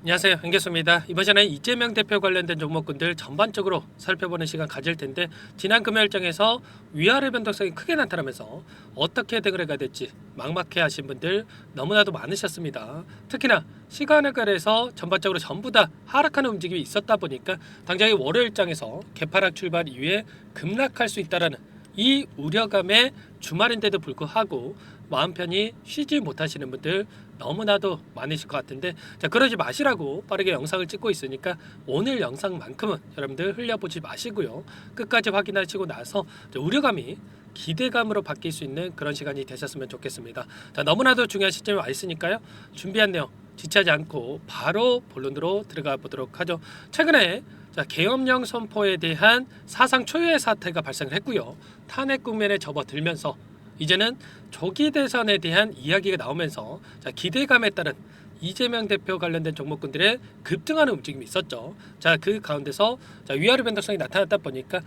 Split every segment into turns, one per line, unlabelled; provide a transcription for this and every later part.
안녕하세요, 한교수입니다. 이번 시간에 이재명 대표 관련된 종목군들 전반적으로 살펴보는 시간 가질 텐데, 지난 금요일장에서 위아래 변동성이 크게 나타나면서 어떻게 대응을 해야 될지 막막해 하신 분들 너무나도 많으셨습니다. 특히나 시간을 가려서 전반적으로 전부 다 하락하는 움직임이 있었다 보니까 당장의 월요일장에서 개파락 출발 이후에 급락할 수 있다라는 이 우려감에 주말인데도 불구하고 마음 편히 쉬지 못하시는 분들 너무나도 많으실 것 같은데, 자, 그러지 마시라고 빠르게 영상을 찍고 있으니까 오늘 영상만큼은 여러분들 흘려보지 마시고요, 끝까지 확인하시고 나서 우려감이 기대감으로 바뀔 수 있는 그런 시간이 되셨으면 좋겠습니다. 자, 너무나도 중요한 시점에 와 있으니까요, 준비한 내용 지체하지 않고 바로 본론으로 들어가 보도록 하죠. 최근에 계엄령 선포에 대한 사상 초유의 사태가 발생을 했고요, 탄핵 국면에 접어들면서 이제는 조기 대선에 대한 이야기가 나오면서 기대감에 따른 이재명 대표 관련된 종목군들의 급등하는 움직임이 있었죠. 그 가운데서 위아래 변동성이 나타났다 보니까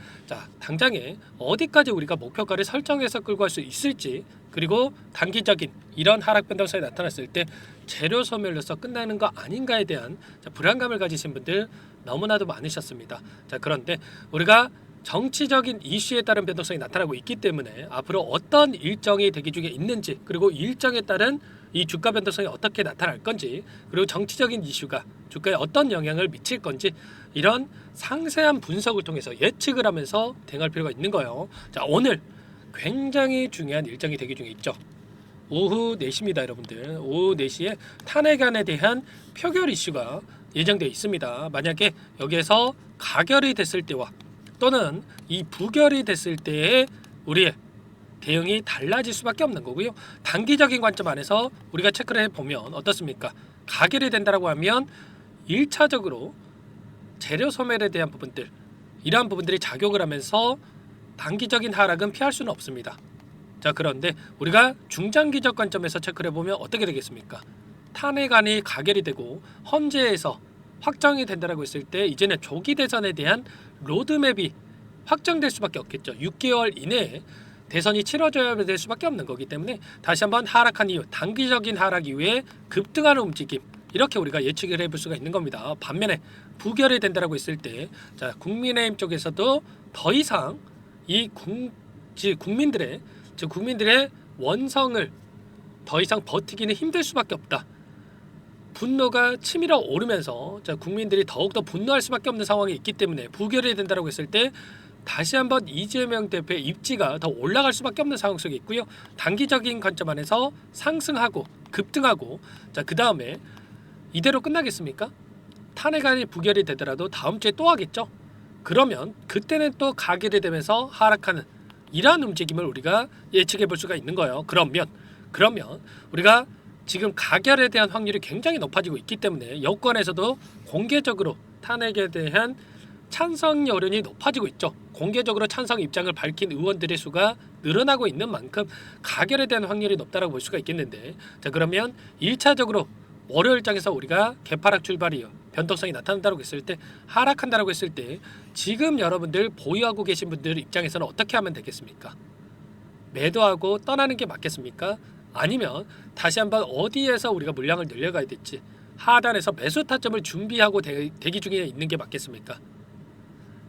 당장에 어디까지 우리가 목표가를 설정해서 끌고 갈 수 있을지, 그리고 단기적인 이런 하락 변동성이 나타났을 때 재료 소멸로서 끝나는 거 아닌가에 대한 불안감을 가지신 분들 너무나도 많으셨습니다. 그런데 우리가 정치적인 이슈에 따른 변동성이 나타나고 있기 때문에 앞으로 어떤 일정이 대기 중에 있는지, 그리고 일정에 따른 이 주가 변동성이 어떻게 나타날 건지, 그리고 정치적인 이슈가 주가에 어떤 영향을 미칠 건지, 이런 상세한 분석을 통해서 예측을 하면서 대응할 필요가 있는 거예요. 오늘 굉장히 중요한 일정이 대기 중에 있죠. 오후 4시입니다, 여러분들. 오후 4시에 탄핵안에 대한 표결 이슈가 예정되어 있습니다. 만약에 여기에서 가결이 됐을 때와 또는 이 부결이 됐을 때의 우리의 대응이 달라질 수밖에 없는 거고요. 단기적인 관점 안에서 우리가 체크를 해보면 어떻습니까? 가결이 된다라고 하면 1차적으로 재료 소멸에 대한 부분들, 이러한 부분들이 작용을 하면서 단기적인 하락은 피할 수는 없습니다. 그런데 우리가 중장기적 관점에서 체크를 해보면 어떻게 되겠습니까? 탄핵안이 가결이 되고 헌재에서 확정이 된다라고 했을 때 이제는 조기 대선에 대한 로드맵이 확정될 수밖에 없겠죠. 6개월 이내에 대선이 치러져야 될 수밖에 없는 거기 때문에 다시 한번 하락한 이후, 단기적인 하락 이후에 급등하는 움직임, 이렇게 우리가 예측을 해볼 수가 있는 겁니다. 반면에 부결이 된다라고 했을 때 국민의힘 쪽에서도 더 이상 이 국민들의 원성을 더 이상 버티기는 힘들 수밖에 없다. 분노가 치밀어 오르면서 국민들이 더욱더 분노할 수밖에 없는 상황이 있기 때문에 부결이 된다고 했을 때 다시 한번 이재명 대표의 입지가 더 올라갈 수밖에 없는 상황 속에 있고요. 단기적인 관점 안에서 상승하고 급등하고, 그 다음에 이대로 끝나겠습니까? 탄핵안이 부결이 되더라도 다음 주에 또 하겠죠. 그러면 그때는 또 가결이 되면서 하락하는 이러한 움직임을 우리가 예측해 볼 수가 있는 거예요. 그러면 우리가 지금 가결에 대한 확률이 굉장히 높아지고 있기 때문에 여권에서도 공개적으로 탄핵에 대한 찬성 여론이 높아지고 있죠. 공개적으로 찬성 입장을 밝힌 의원들의 수가 늘어나고 있는 만큼 가결에 대한 확률이 높다고 볼 수가 있겠는데, 그러면 1차적으로 월요일장에서 우리가 개파락 출발이요, 변동성이 나타난다고 했을 때, 하락한다고 했을 때 지금 여러분들 보유하고 계신 분들 입장에서는 어떻게 하면 되겠습니까? 매도하고 떠나는 게 맞겠습니까? 아니면 다시 한번 어디에서 우리가 물량을 늘려가야 될지, 하단에서 매수 타점을 준비하고 대기 중에 있는 게 맞겠습니까?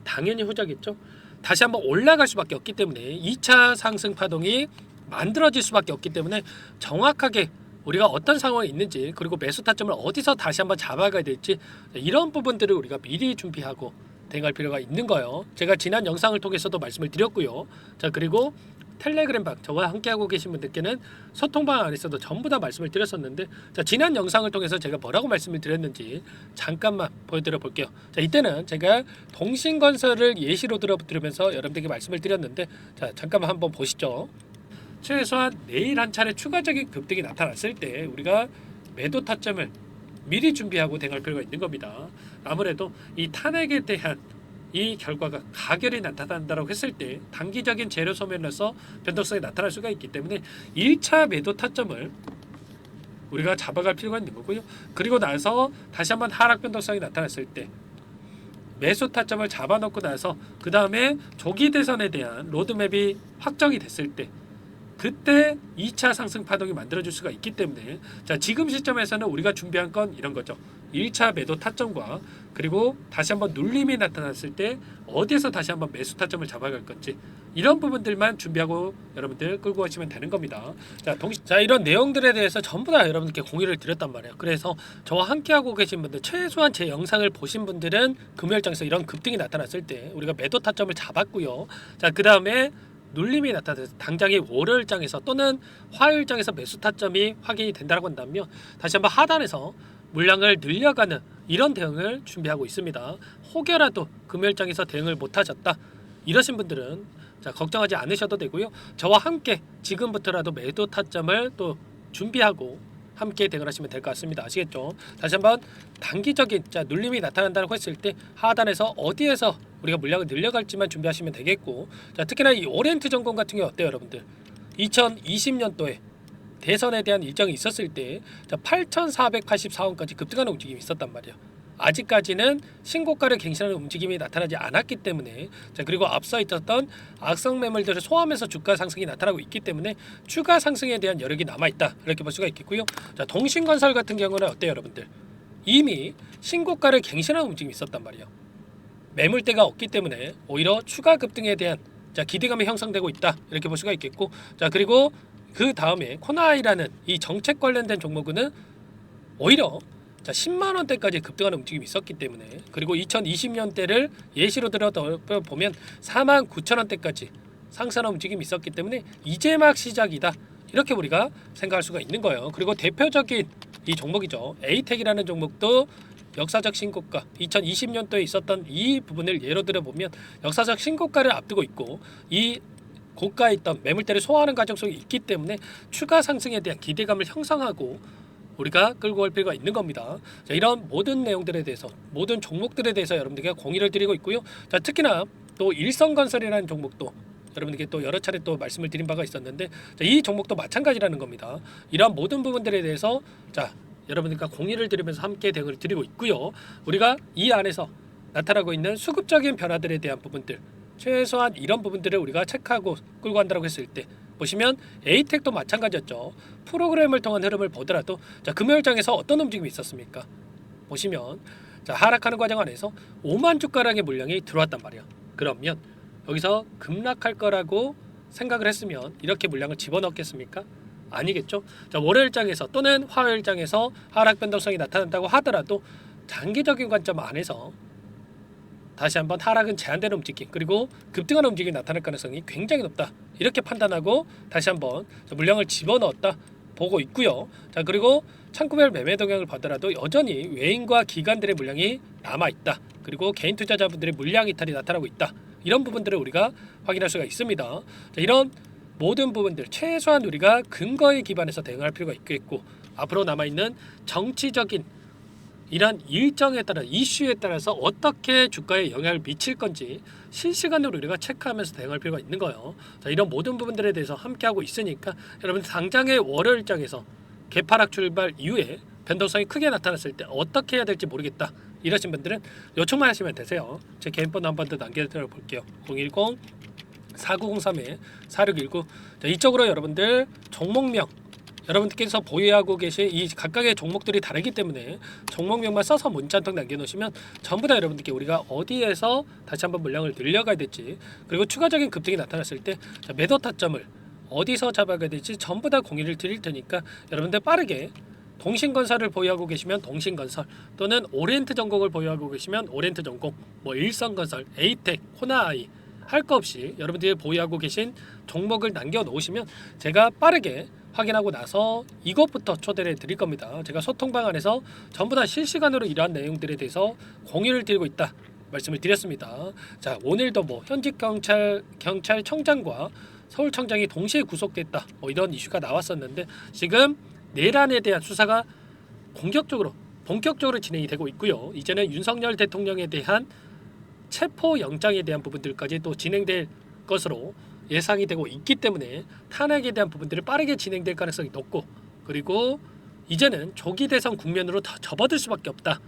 당연히 후자겠죠. 다시 한번 올라갈 수밖에 없기 때문에 2차 상승 파동이 만들어질 수밖에 없기 때문에 정확하게 우리가 어떤 상황이 있는지, 그리고 매수 타점을 어디서 다시 한번 잡아가야 될지, 이런 부분들을 우리가 미리 준비하고 대응할 필요가 있는 거예요. 제가 지난 영상을 통해서도 말씀을 드렸고요. 그리고 텔레그램방, 저와 함께하고 계신 분들께는 소통방 안에서도 전부 다 말씀을 드렸었는데, 지난 영상을 통해서 제가 뭐라고 말씀을 드렸는지 잠깐만 보여드려 볼게요. 이때는 제가 동신건설을 예시로 들으면서 여러분들에게 말씀을 드렸는데, 잠깐만 한번 보시죠. 최소한 내일 한 차례 추가적인 급등이 나타났을 때 우리가 매도 타점을 미리 준비하고 대응할 필요가 있는 겁니다. 아무래도 이 탄핵에 대한 이 결과가 가결이 나타난다고 했을 때 단기적인 재료 소멸로서 변동성이 나타날 수가 있기 때문에 1차 매도 타점을 우리가 잡아갈 필요가 있는 거고요. 그리고 나서 다시 한번 하락 변동성이 나타났을 때 매수 타점을 잡아놓고 나서 그 다음에 조기 대선에 대한 로드맵이 확정이 됐을 때 그때 2차 상승 파동이 만들어질 수가 있기 때문에 자, 지금 시점에서는 우리가 준비한 건 이런 거죠. 1차 매도 타점과 그리고 다시 한번 눌림이 나타났을 때 어디에서 다시 한번 매수 타점을 잡아갈 건지 이런 부분들만 준비하고 여러분들 끌고 가시면 되는 겁니다. 자, 이런 내용들에 대해서 전부 다 여러분들께 공유를 드렸단 말이에요. 그래서 저와 함께 하고 계신 분들, 최소한 제 영상을 보신 분들은 금요일장에서 이런 급등이 나타났을 때 우리가 매도 타점을 잡았고요. 자, 그 다음에 눌림이 나타나서 당장의 월요일장에서 또는 화요일장에서 매수 타점이 확인이 된다고 한다면 다시 한번 하단에서 물량을 늘려가는 이런 대응을 준비하고 있습니다. 혹여라도 금요일장에서 대응을 못하셨다 이러신 분들은 자, 걱정하지 않으셔도 되고요. 저와 함께 지금부터라도 매도 타점을 또 준비하고 함께 대응을 하시면 될 것 같습니다. 아시겠죠? 다시 한번 단기적인 자, 눌림이 나타난다고 했을 때 하단에서 어디에서 우리가 물량을 늘려갈지만 준비하시면 되겠고, 자, 특히나 이 오리엔트 전공 같은 경우 어때요, 여러분들? 2020년도에 대선에 대한 일정이 있었을 때 8,484원까지 급등하는 움직임이 있었단 말이에요. 아직까지는 신고가를 갱신하는 움직임이 나타나지 않았기 때문에 자, 그리고 앞서 있었던 악성 매물들을 소화하면서 주가 상승이 나타나고 있기 때문에 추가 상승에 대한 여력이 남아있다 이렇게 볼 수가 있겠고요. 자, 동신건설 같은 경우는 어때요, 여러분들? 이미 신고가를 갱신하는 움직임이 있었단 말이에요. 매물대가 없기 때문에 오히려 추가 급등에 대한 자, 기대감이 형성되고 있다 이렇게 볼 수가 있겠고, 자, 그리고 그 다음에 코나이라는 이 정책 관련된 종목은 오히려 자, 10만 원대까지 급등하는 움직임이 있었기 때문에, 그리고 2020년대를 예시로 들어 보면 4만 9천 원대까지 상승하는 움직임이 있었기 때문에 이제 막 시작이다 이렇게 우리가 생각할 수가 있는 거예요. 그리고 대표적인 이 종목이죠. 에이텍이라는 종목도 역사적 신고가 2020년도에 있었던 이 부분을 예로 들어 보면 역사적 신고가를 앞두고 있고 이 고가에 있던 매물대를 소화하는 과정 속에 있기 때문에 추가 상승에 대한 기대감을 형성하고 우리가 끌고 갈 필요가 있는 겁니다. 자, 이런 모든 내용들에 대해서 모든 종목들에 대해서 여러분들께 공유를 드리고 있고요. 자, 특히나 또 일성건설이라는 종목도 여러분들께 또 여러 차례 또 말씀을 드린 바가 있었는데 자, 이 종목도 마찬가지라는 겁니다. 이러한 모든 부분들에 대해서 자, 여러분들과 공유를 드리면서 함께 대응을 드리고 있고요. 우리가 이 안에서 나타나고 있는 수급적인 변화들에 대한 부분들 최소한 이런 부분들을 우리가 체크하고 끌고 간다고 했을 때 보시면 에이텍도 마찬가지였죠. 프로그램을 통한 흐름을 보더라도 자, 금요일장에서 어떤 움직임이 있었습니까? 보시면 자, 하락하는 과정 안에서 5만 주가량의 물량이 들어왔단 말이야. 그러면 여기서 급락할 거라고 생각을 했으면 이렇게 물량을 집어넣겠습니까? 아니겠죠. 자, 월요일장에서 또는 화요일장에서 하락 변동성이 나타난다고 하더라도 장기적인 관점 안에서 다시 한번 하락은 제한되는 움직임 그리고 급등하는 움직임이 나타날 가능성이 굉장히 높다 이렇게 판단하고 다시 한번 물량을 집어넣었다 보고 있고요. 자, 그리고 창구별 매매 동향을 보더라도 여전히 외인과 기관들의 물량이 남아있다. 그리고 개인 투자자분들의 물량 이탈이 나타나고 있다. 이런 부분들을 우리가 확인할 수가 있습니다. 자, 이런 모든 부분들 최소한 우리가 근거에 기반해서 대응할 필요가 있겠고, 앞으로 남아있는 정치적인 이런 일정에 따라 이슈에 따라서 어떻게 주가에 영향을 미칠 건지 실시간으로 우리가 체크하면서 대응할 필요가 있는 거예요. 자, 이런 모든 부분들에 대해서 함께하고 있으니까 여러분 당장의 월요일장에서 개파락 출발 이후에 변동성이 크게 나타났을 때 어떻게 해야 될지 모르겠다 이러신 분들은 요청만 하시면 되세요. 제 개인 번호 한 번 더 남겨드려 볼게요. 010-4903-4619. 자, 이쪽으로 여러분들 종목명 여러분들께서 보유하고 계신 이 각각의 종목들이 다르기 때문에 종목명만 써서 문자 한 통 남겨놓으시면 전부 다 여러분들께 우리가 어디에서 다시 한번 물량을 늘려가야 될지 그리고 추가적인 급등이 나타났을 때 매도 타점을 어디서 잡아가야 될지 전부 다 공유를 드릴 테니까 여러분들 빠르게 동신건설을 보유하고 계시면 동신건설 또는 오리엔트 전공을 보유하고 계시면 오리엔트 전공 뭐 일성건설, 에이텍, 호나아이 할 거 없이 여러분들이 보유하고 계신 종목을 남겨놓으시면 제가 빠르게 확인하고 나서 이것부터 초대를 드릴 겁니다. 제가 소통방 안에서 전부 다 실시간으로 이러한 내용들에 대해서 공유를 드리고 있다 말씀을 드렸습니다. 자, 오늘도 뭐 현직 경찰청장과 서울청장이 동시에 구속됐다 뭐 이런 이슈가 나왔었는데 지금 내란에 대한 수사가 본격적으로 진행이 되고 있고요. 이제는 윤석열 대통령에 대한 체포 영장에 대한 부분들까지 또 진행될 것으로 예상이 되고 있기 때문에 탄핵에 대한 부분들을 빠르게 진행될 가능성이 높고, 그리고 이제는 조기 대선 국면으로 더 접어들 수밖에 없다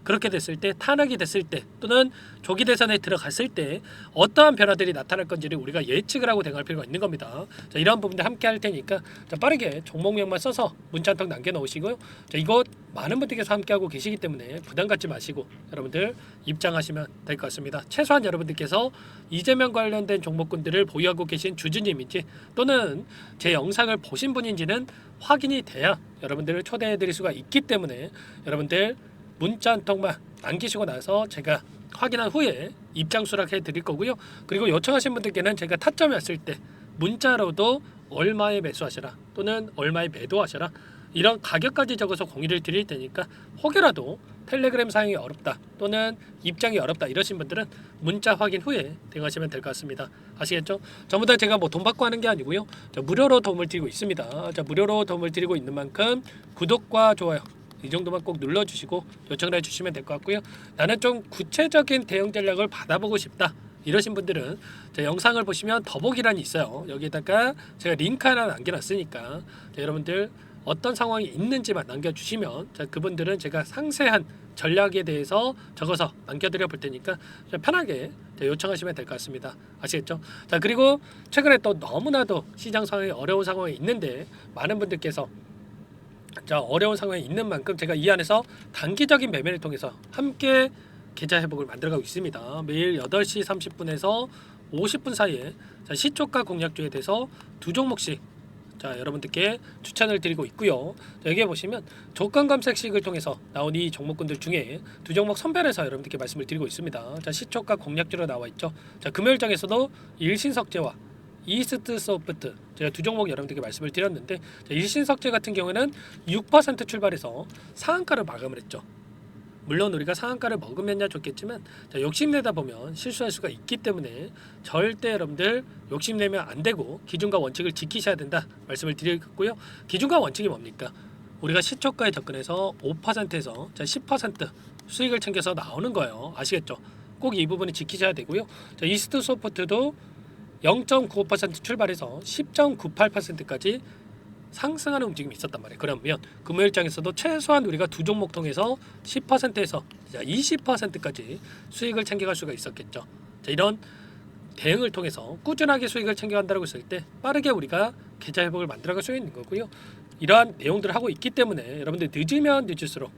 그렇게 됐을 때, 탄핵이 됐을 때, 또는 조기 대선에 들어갔을 때 어떠한 변화들이 나타날 건지를 우리가 예측을 하고 대응할 필요가 있는 겁니다. 자, 이러한 부분들 함께 할 테니까 자, 빠르게 종목명만 써서 문자 한 통 남겨놓으시고요. 자, 이거 많은 분들께서 함께하고 계시기 때문에 부담 갖지 마시고 여러분들 입장하시면 될 것 같습니다. 최소한 여러분들께서 이재명 관련된 종목군들을 보유하고 계신 주주님인지 또는 제 영상을 보신 분인지는 확인이 돼야 여러분들을 초대해 드릴 수가 있기 때문에 여러분들 문자 한 통만 남기시고 나서 제가 확인한 후에 입장 수락해 드릴 거고요. 그리고 요청하신 분들께는 제가 타점이 왔을 때 문자로도 얼마에 매수하셔라 또는 얼마에 매도하셔라 이런 가격까지 적어서 공유를 드릴 테니까 혹여라도 텔레그램 사용이 어렵다 또는 입장이 어렵다 이러신 분들은 문자 확인 후에 대응하시면 될 것 같습니다. 아시겠죠? 전부 다 제가 뭐 돈 받고 하는 게 아니고요. 무료로 도움을 드리고 있습니다. 무료로 도움을 드리고 있는 만큼 구독과 좋아요 이 정도만 꼭 눌러주시고 요청을 해주시면 될 것 같고요. 나는 좀 구체적인 대응 전략을 받아보고 싶다 이러신 분들은 제 영상을 보시면 더보기란이 있어요. 여기에다가 제가 링크 하나 남겨놨으니까 여러분들 어떤 상황이 있는지만 남겨주시면 그분들은 제가 상세한 전략에 대해서 적어서 남겨드려 볼 테니까 편하게 요청하시면 될 것 같습니다. 아시겠죠? 자, 그리고 최근에 또 너무나도 시장 상황이 어려운 상황이 있는데 많은 분들께서 자, 어려운 상황에 있는 만큼 제가 이 안에서 단기적인 매매를 통해서 함께 계좌 회복을 만들어가고 있습니다. 매일 8시 30분에서 50분 사이에 시초가 공략주에 대해서 두 종목씩 자, 여러분들께 추천을 드리고 있고요. 자, 여기에 보시면 조건 검색식을 통해서 나온 이 종목군들 중에 두 종목 선별해서 여러분들께 말씀을 드리고 있습니다. 자, 시초가 공략주로 나와 있죠. 자, 금요일장에서도 일신석재와 이스트소프트 제가 두 종목 여러분들께 말씀을 드렸는데 자, 일신석재 같은 경우에는 6% 출발해서 상한가를 마감을 했죠. 물론 우리가 상한가를 먹으면야 좋겠지만 자, 욕심내다 보면 실수할 수가 있기 때문에 절대 여러분들 욕심내면 안 되고 기준과 원칙을 지키셔야 된다 말씀을 드리겠고요. 기준과 원칙이 뭡니까? 우리가 시초가에 접근해서 5%에서 10% 수익을 챙겨서 나오는 거예요. 아시겠죠? 꼭 이 부분을 지키셔야 되고요. 자, 이스트 소프트도 0.95% 출발해서 10.98%까지 상승하는 움직임이 있었단 말이에요. 그러면 금요일장에서도 최소한 우리가 두 종목 통해서 10%에서 20%까지 수익을 챙겨갈 수가 있었겠죠. 자, 이런 대응을 통해서 꾸준하게 수익을 챙겨간다고 했을 때 빠르게 우리가 계좌 회복을 만들어갈 수 있는 거고요. 이러한 내용들을 하고 있기 때문에 여러분들 늦으면 늦을수록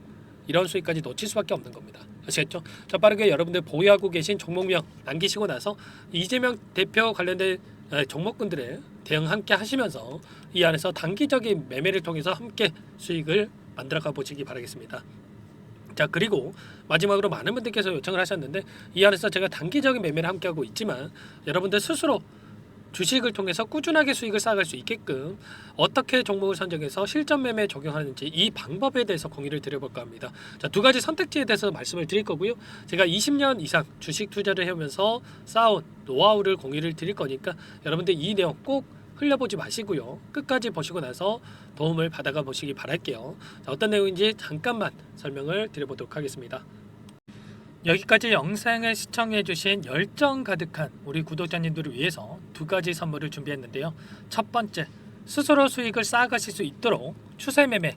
이런 수익까지 놓칠 수밖에 없는 겁니다. 아시겠죠? 자, 빠르게 여러분들 보유하고 계신 종목명 남기시고 나서 이재명 대표 관련된 종목군들의 대응 함께 하시면서 이 안에서 단기적인 매매를 통해서 함께 수익을 만들어가 보시기 바라겠습니다. 자, 그리고 마지막으로 많은 분들께서 요청을 하셨는데 이 안에서 제가 단기적인 매매를 함께 하고 있지만 여러분들 스스로 주식을 통해서 꾸준하게 수익을 쌓아갈 수 있게끔 어떻게 종목을 선정해서 실전 매매에 적용하는지 이 방법에 대해서 공유를 드려볼까 합니다. 자, 두 가지 선택지에 대해서 말씀을 드릴 거고요. 제가 20년 이상 주식 투자를 해오면서 쌓아온 노하우를 공유를 드릴 거니까 여러분들 이 내용 꼭 흘려보지 마시고요. 끝까지 보시고 나서 도움을 받아가 보시기 바랄게요. 자, 어떤 내용인지 잠깐만 설명을 드려보도록 하겠습니다. 여기까지 영상을 시청해주신 열정 가득한 우리 구독자님들을 위해서 두 가지 선물을 준비했는데요. 첫 번째, 스스로 수익을 쌓아가실 수 있도록 추세매매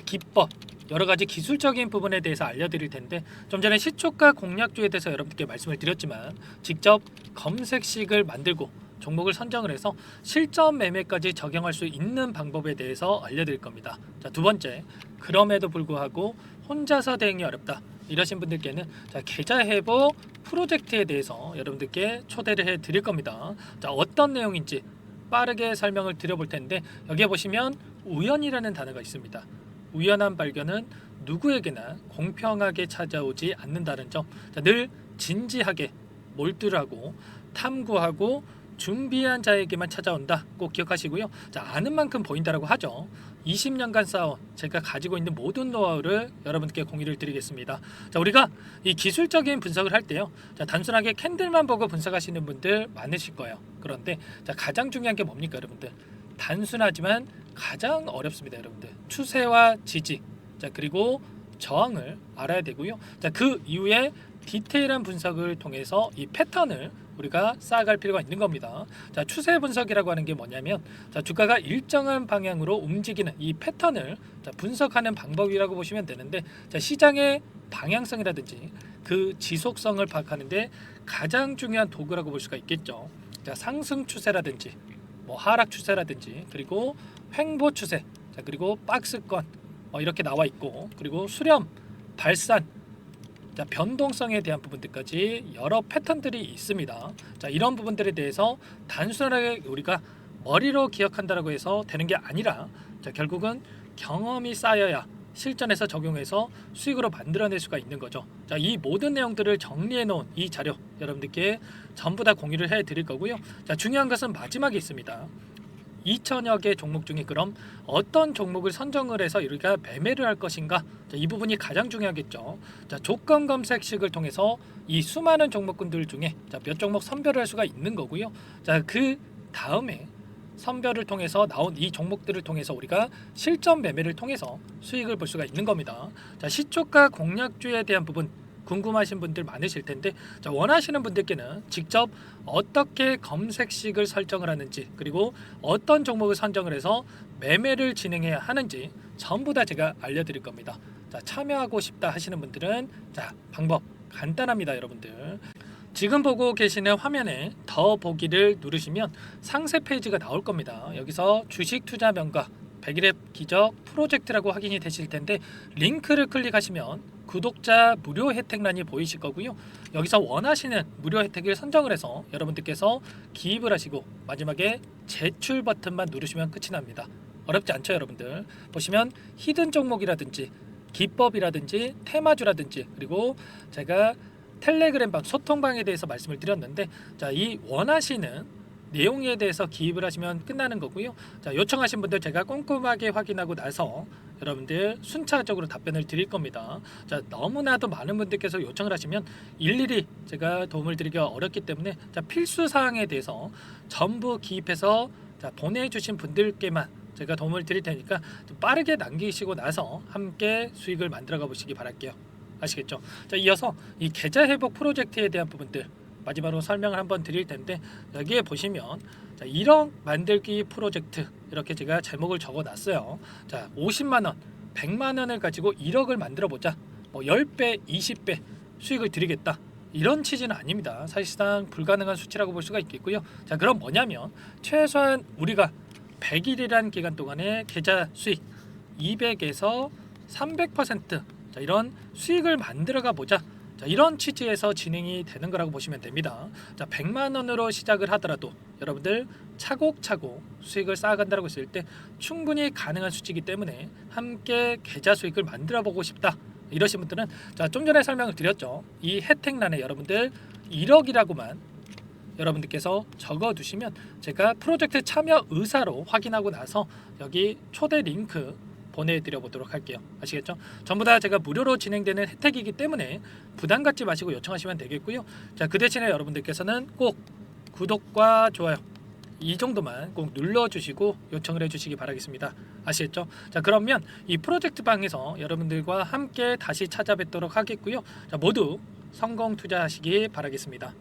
기법 여러 가지 기술적인 부분에 대해서 알려드릴 텐데 좀 전에 시초가 공략주에 대해서 여러분들께 말씀을 드렸지만 직접 검색식을 만들고 종목을 선정을 해서 실전 매매까지 적용할 수 있는 방법에 대해서 알려드릴 겁니다. 자, 두 번째, 그럼에도 불구하고 혼자서 대응이 어렵다 이러신 분들께는 계좌 회복 프로젝트에 대해서 여러분들께 초대를 해 드릴 겁니다. 자, 어떤 내용인지 빠르게 설명을 드려볼 텐데 여기에 보시면 우연이라는 단어가 있습니다. 우연한 발견은 누구에게나 공평하게 찾아오지 않는다는 점, 늘 진지하게 몰두하고 탐구하고 준비한 자에게만 찾아온다 꼭 기억하시고요. 자, 아는 만큼 보인다라고 하죠. 20년간 쌓아온 제가 가지고 있는 모든 노하우를 여러분께 공유를 드리겠습니다. 자, 우리가 이 기술적인 분석을 할 때요, 자, 단순하게 캔들만 보고 분석하시는 분들 많으실 거예요. 그런데 자, 가장 중요한 게 뭡니까 여러분들? 단순하지만 가장 어렵습니다. 여러분들 추세와 지지, 자, 그리고 저항을 알아야 되고요. 자, 그 이후에 디테일한 분석을 통해서 이 패턴을 우리가 쌓아갈 필요가 있는 겁니다. 자, 추세 분석이라고 하는 게 뭐냐면 자, 주가가 일정한 방향으로 움직이는 이 패턴을 자, 분석하는 방법이라고 보시면 되는데 자, 시장의 방향성이라든지 그 지속성을 파악하는데 가장 중요한 도구라고 볼 수가 있겠죠. 자, 상승 추세라든지 뭐 하락 추세라든지 그리고 횡보 추세 자, 그리고 박스권 이렇게 나와 있고 그리고 수렴 발산 자, 변동성에 대한 부분들까지 여러 패턴들이 있습니다. 자, 이런 부분들에 대해서 단순하게 우리가 머리로 기억한다라고 해서 되는 게 아니라 자, 결국은 경험이 쌓여야 실전에서 적용해서 수익으로 만들어낼 수가 있는 거죠. 자, 이 모든 내용들을 정리해 놓은 이 자료 여러분들께 전부 다 공유를 해 드릴 거고요. 자, 중요한 것은 마지막에 있습니다. 2천여 개 종목 중에 그럼 어떤 종목을 선정을 해서 우리가 매매를 할 것인가? 자, 이 부분이 가장 중요하겠죠. 자, 조건 검색식을 통해서 이 수많은 종목군들 중에 자, 몇 종목 선별을 할 수가 있는 거고요. 자, 그 다음에 선별을 통해서 나온 이 종목들을 통해서 우리가 실전 매매를 통해서 수익을 볼 수가 있는 겁니다. 자, 시초가 공략주에 대한 부분 궁금하신 분들 많으실 텐데 자, 원하시는 분들께는 직접 어떻게 검색식을 설정을 하는지 그리고 어떤 종목을 선정을 해서 매매를 진행해야 하는지 전부 다 제가 알려드릴 겁니다. 자, 참여하고 싶다 하시는 분들은 자, 방법 간단합니다. 여러분들 지금 보고 계시는 화면에 더 보기를 누르시면 상세 페이지가 나올 겁니다. 여기서 주식 투자 명가 100일의 기적 프로젝트라고 확인이 되실 텐데 링크를 클릭하시면 구독자 무료 혜택란이 보이실 거고요. 여기서 원하시는 무료 혜택을 선정을 해서 여러분들께서 기입을 하시고 마지막에 제출 버튼만 누르시면 끝이 납니다. 어렵지 않죠, 여러분들. 보시면 히든 종목이라든지 기법이라든지 테마주라든지 그리고 제가 텔레그램방 소통방에 대해서 말씀을 드렸는데 자, 이 원하시는 내용에 대해서 기입을 하시면 끝나는 거고요. 자, 요청하신 분들 제가 꼼꼼하게 확인하고 나서 여러분들 순차적으로 답변을 드릴 겁니다. 자, 너무나도 많은 분들께서 요청을 하시면 일일이 제가 도움을 드리기가 어렵기 때문에 자, 필수 사항에 대해서 전부 기입해서 자, 보내주신 분들께만 제가 도움을 드릴 테니까 좀 빠르게 남기시고 나서 함께 수익을 만들어가 보시기 바랄게요. 아시겠죠? 자, 이어서 이 계좌 회복 프로젝트에 대한 부분들 마지막으로 설명을 한번 드릴 텐데 여기에 보시면 자, 1억 만들기 프로젝트 이렇게 제가 제목을 적어 놨어요. 자, 50만 원, 100만 원을 가지고 1억을 만들어 보자. 뭐 10배, 20배 수익을 드리겠다. 이런 취지는 아닙니다. 사실상 불가능한 수치라고 볼 수가 있겠고요. 자, 그럼 뭐냐면 최소한 우리가 100일이란 기간 동안에 계좌 수익 200에서 300% 자, 이런 수익을 만들어가 보자. 자, 이런 취지에서 진행이 되는 거라고 보시면 됩니다. 자, 100만 원으로 시작을 하더라도 여러분들 차곡차곡 수익을 쌓아간다고 했을 때 충분히 가능한 수치이기 때문에 함께 계좌 수익을 만들어 보고 싶다. 이러신 분들은 자, 좀 전에 설명을 드렸죠. 이 혜택란에 여러분들 1억이라고만 여러분들께서 적어 두시면 제가 프로젝트 참여 의사로 확인하고 나서 여기 초대 링크 보내드려 보도록 할게요. 아시겠죠? 전부 다 제가 무료로 진행되는 혜택이기 때문에 부담 갖지 마시고 요청하시면 되겠고요. 자, 그 대신에 여러분들께서는 꼭 구독과 좋아요 이 정도만 꼭 눌러주시고 요청을 해주시기 바라겠습니다. 아시겠죠? 자, 그러면 이 프로젝트 방에서 여러분들과 함께 다시 찾아뵙도록 하겠고요. 자, 모두 성공 투자하시기 바라겠습니다.